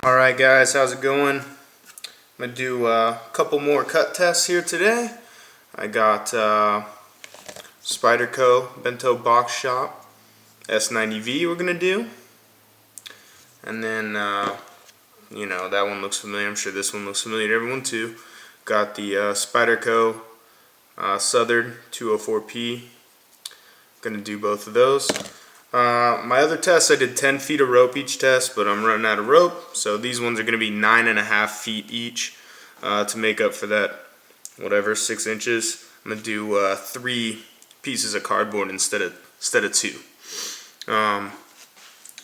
Alright guys, how's it going? I'm going to do a couple more cut tests here today. I got Spyderco Bento Box Shop S90V we're going to do. And then, that one looks familiar. I'm sure this one looks familiar to everyone too. Got the Spyderco Southard 204P. Going to do both of those. My other tests, I did 10 feet of rope each test, but I'm running out of rope, so these ones are going to be 9.5 feet each to make up for that, 6 inches. I'm going to do 3 pieces of cardboard instead of 2. I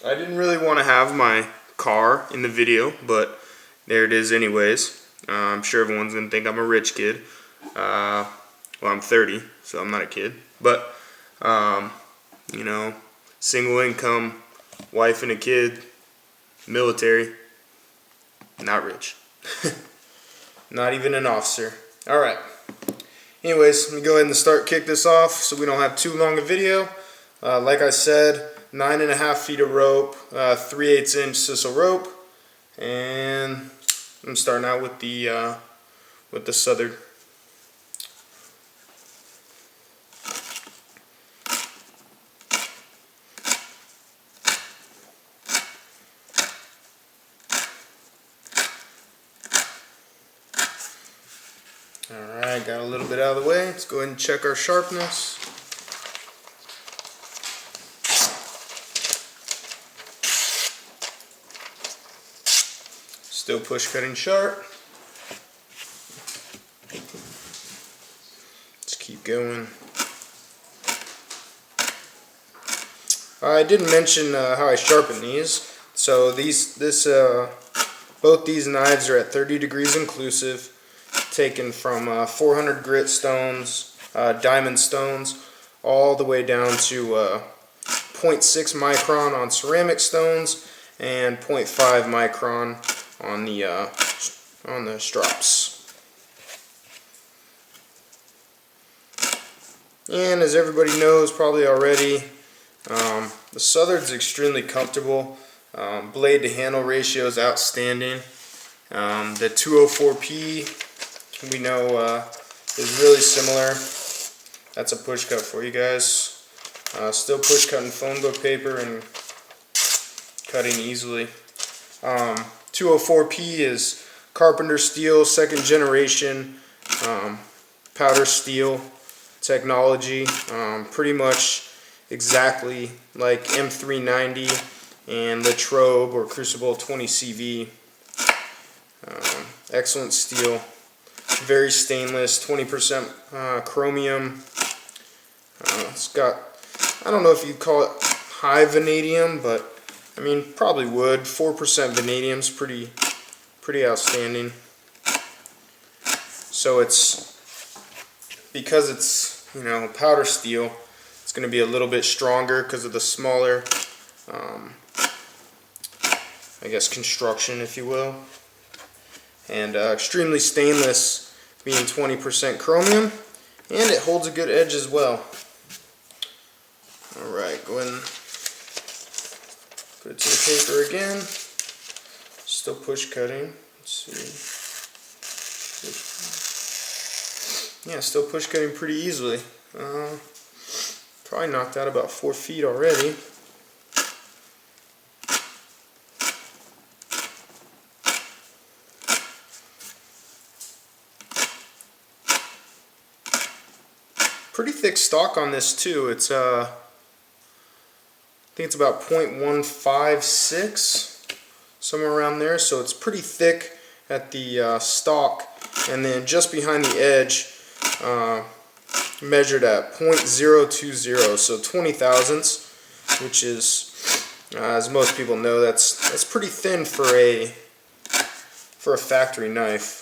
didn't really want to have my car in the video, but there it is anyways. I'm sure everyone's going to think I'm a rich kid. Well, I'm 30, so I'm not a kid, but, single income, wife and a kid, military, not rich. Not even an officer. Alright. Anyways, let me go ahead and kick this off so we don't have too long a video. Like I said, 9.5 feet of rope, 3/8 inch sisal rope, and I'm starting out with the Southard. Alright, got a little bit out of the way. Let's go ahead and check our sharpness. Still push cutting sharp. Let's keep going. I didn't mention how I sharpen these. So both these knives are at 30 degrees inclusive. Taken from 400 grit stones, diamond stones, all the way down to 0.6 micron on ceramic stones and 0.5 micron on the strops. And as everybody knows probably already, the Southard's extremely comfortable. Blade to handle ratio is outstanding. The 204P we know is really similar. That's a push cut for you guys. Still push cutting phone book paper and cutting easily. 204P is carpenter steel, 2nd generation powder steel technology. Pretty much exactly like M390 and Latrobe or Crucible 20CV. Excellent steel. Very stainless, 20% chromium. It's got, I don't know if you'd call it high vanadium, but I mean probably would. 4% vanadium's pretty outstanding. So because it's powder steel, it's going to be a little bit stronger because of the smaller, construction, if you will. And extremely stainless, being 20% chromium, and it holds a good edge as well. Alright, go ahead and put it to the paper again. Still push cutting. Let's see. Yeah, still push cutting pretty easily. Probably knocked out about 4 feet already. Pretty thick stock on this too. It's I think it's about 0.156, somewhere around there. So it's pretty thick at the stock, and then just behind the edge, measured at 0.020, so 20 thousandths, which is, as most people know, that's pretty thin for a factory knife.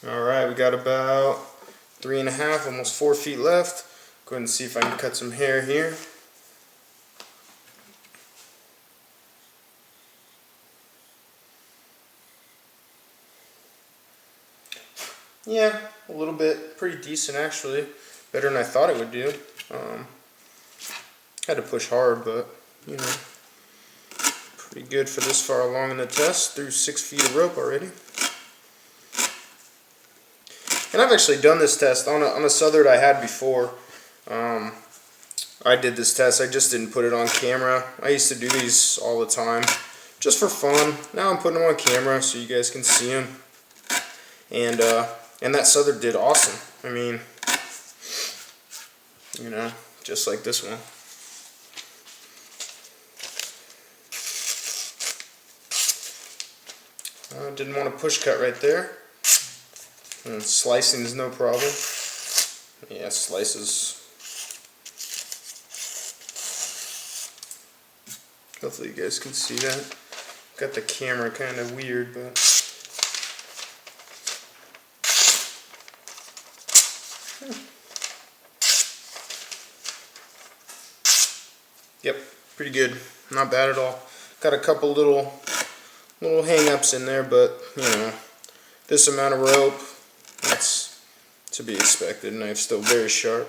Alright, we got about 3.5, almost 4 feet left. Go ahead and see if I can cut some hair here. Yeah, a little bit. Pretty decent actually. Better than I thought it would do. Had to push hard, but you know, pretty good for this far along in the test. Through 6 feet of rope already. And I've actually done this test on a Southard I had before. I did this test. I just didn't put it on camera. I used to do these all the time, just for fun. Now I'm putting them on camera so you guys can see them. And that Southard did awesome. I mean, you know, just like this one. Didn't want to push cut right there. And slicing is no problem. Yeah, slices. Hopefully you guys can see that. Got the camera kind of weird, but yep, pretty good. Not bad at all. Got a couple little hang-ups in there, but you know, this amount of rope, that's to be expected. Knife's still very sharp.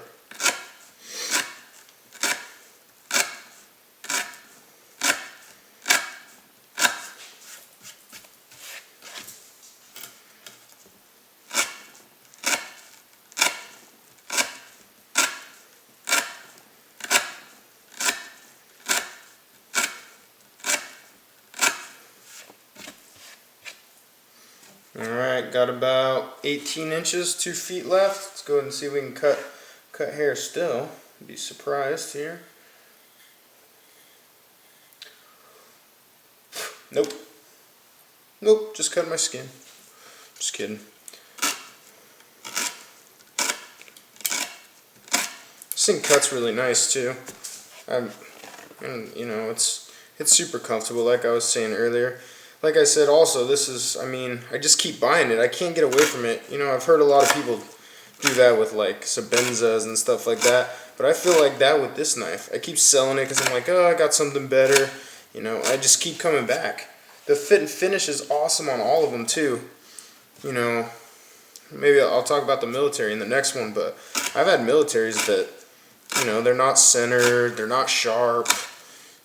Alright, got about 18 inches, 2 feet left. Let's go ahead and see if we can cut hair still. Be surprised here. Nope. Nope, just cutting my skin. Just kidding. This thing cuts really nice too. And you know, it's super comfortable like I was saying earlier. Like I said also, this is, I mean, I just keep buying it. I can't get away from it. You know, I've heard a lot of people do that with like Sabenzas and stuff like that. But I feel like that with this knife. I keep selling it because I'm like, oh, I got something better. You know, I just keep coming back. The fit and finish is awesome on all of them too. You know, maybe I'll talk about the military in the next one, but I've had militaries that, you know, they're not centered, they're not sharp,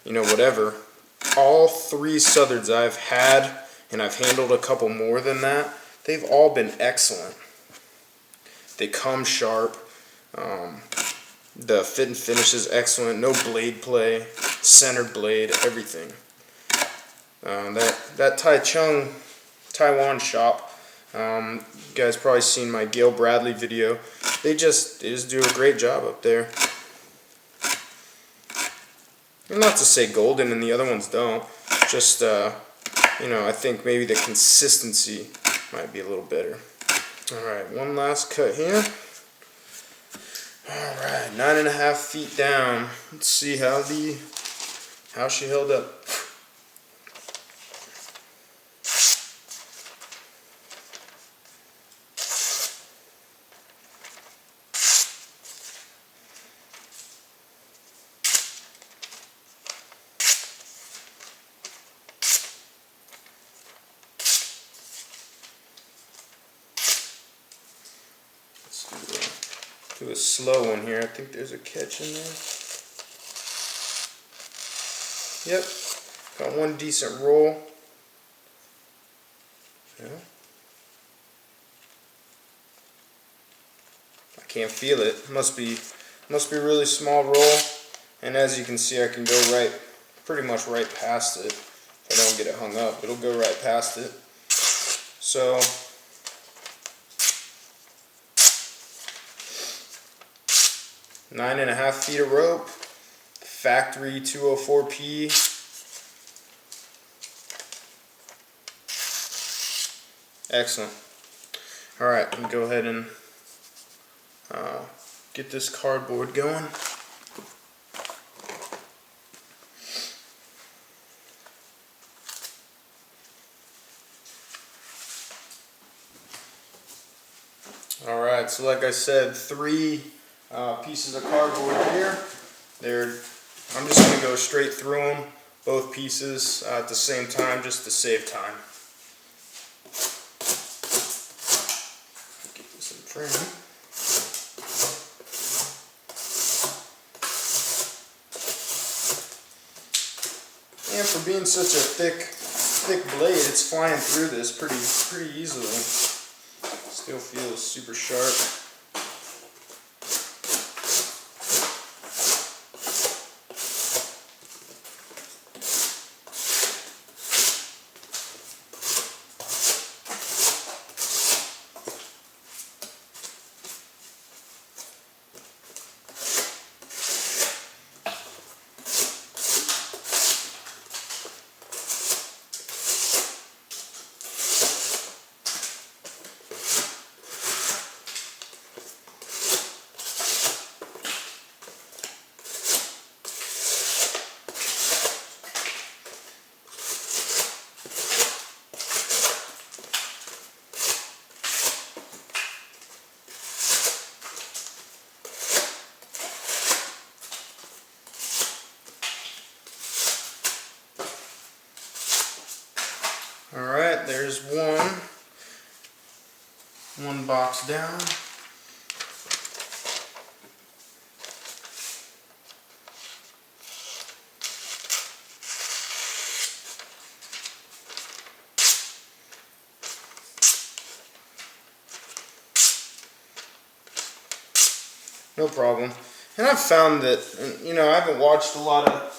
you know, whatever. All 3 Southards I've had, and I've handled a couple more than that, they've all been excellent. They come sharp. The fit and finish is excellent. No blade play, centered blade, everything. That Taiwan shop, you guys probably seen my Gail Bradley video. They just do a great job up there. And not to say Golden and the other ones don't. Just, you know, I think maybe the consistency might be a little better. Alright, one last cut here. Alright, 9.5 feet down. Let's see how she held up. Do a slow one here. I think there's a catch in there. Yep, got one decent roll. Yeah. I can't feel it. Must be really small roll. And as you can see, I can go pretty much right past it. If I don't get it hung up, it'll go right past it. So 9.5 feet of rope, factory 204P. Excellent. Alright, I'm going to go ahead and get this cardboard going. Alright, so like I said, 3 pieces of cardboard here. I'm just going to go straight through them, both pieces at the same time, just to save time. Get frame. And for being such a thick blade, it's flying through this pretty easily. Still feels super sharp. Alright, there's one box down. No problem. And I've found that, you know, I haven't watched a lot of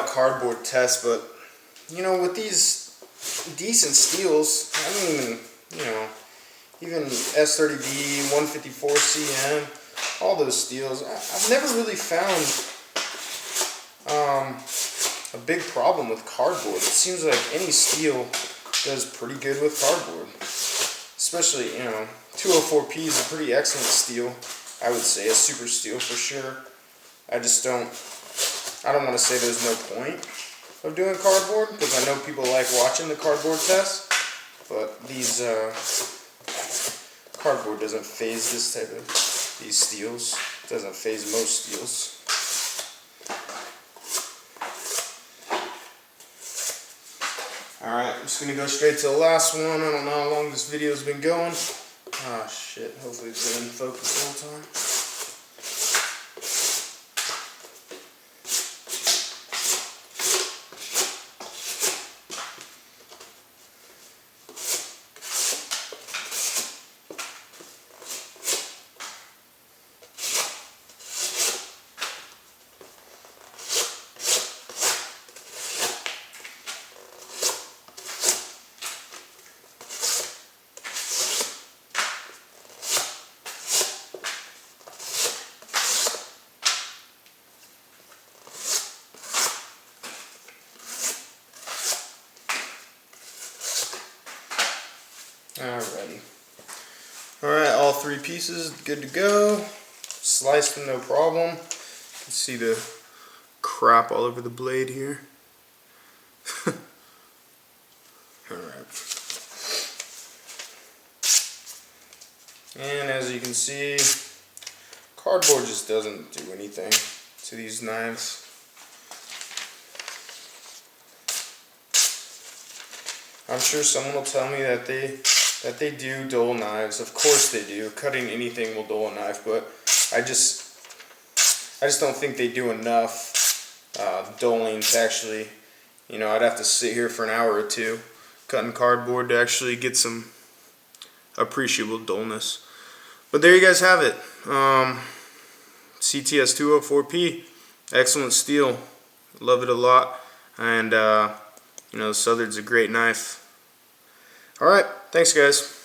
cardboard tests, but you know, with these decent steels, I don't even, you know, even S30V, 154CM, all those steels, I've never really found a big problem with cardboard. It seems like any steel does pretty good with cardboard. Especially, you know, 204P is a pretty excellent steel. I would say a super steel for sure. I don't want to say there's no point of doing cardboard, because I know people like watching the cardboard tests, but these cardboard doesn't phase these steels. It doesn't phase most steels. Alright, I'm just going to go straight to the last one. I don't know how long this video's been going. Ah, shit. Hopefully it's been in focus the whole time. Alrighty. Alright, all three pieces good to go. Sliced them no problem. You can see the crap all over the blade here. Alright. And as you can see, cardboard just doesn't do anything to these knives. I'm sure someone will tell me that they do dull knives. Of course they do. Cutting anything will dull a knife, but I just don't think they do enough dulling to actually, you know, I'd have to sit here for an hour or two cutting cardboard to actually get some appreciable dullness. But there you guys have it. CTS 204P, excellent steel. Love it a lot, and you know, Southard's a great knife. Alright, thanks guys.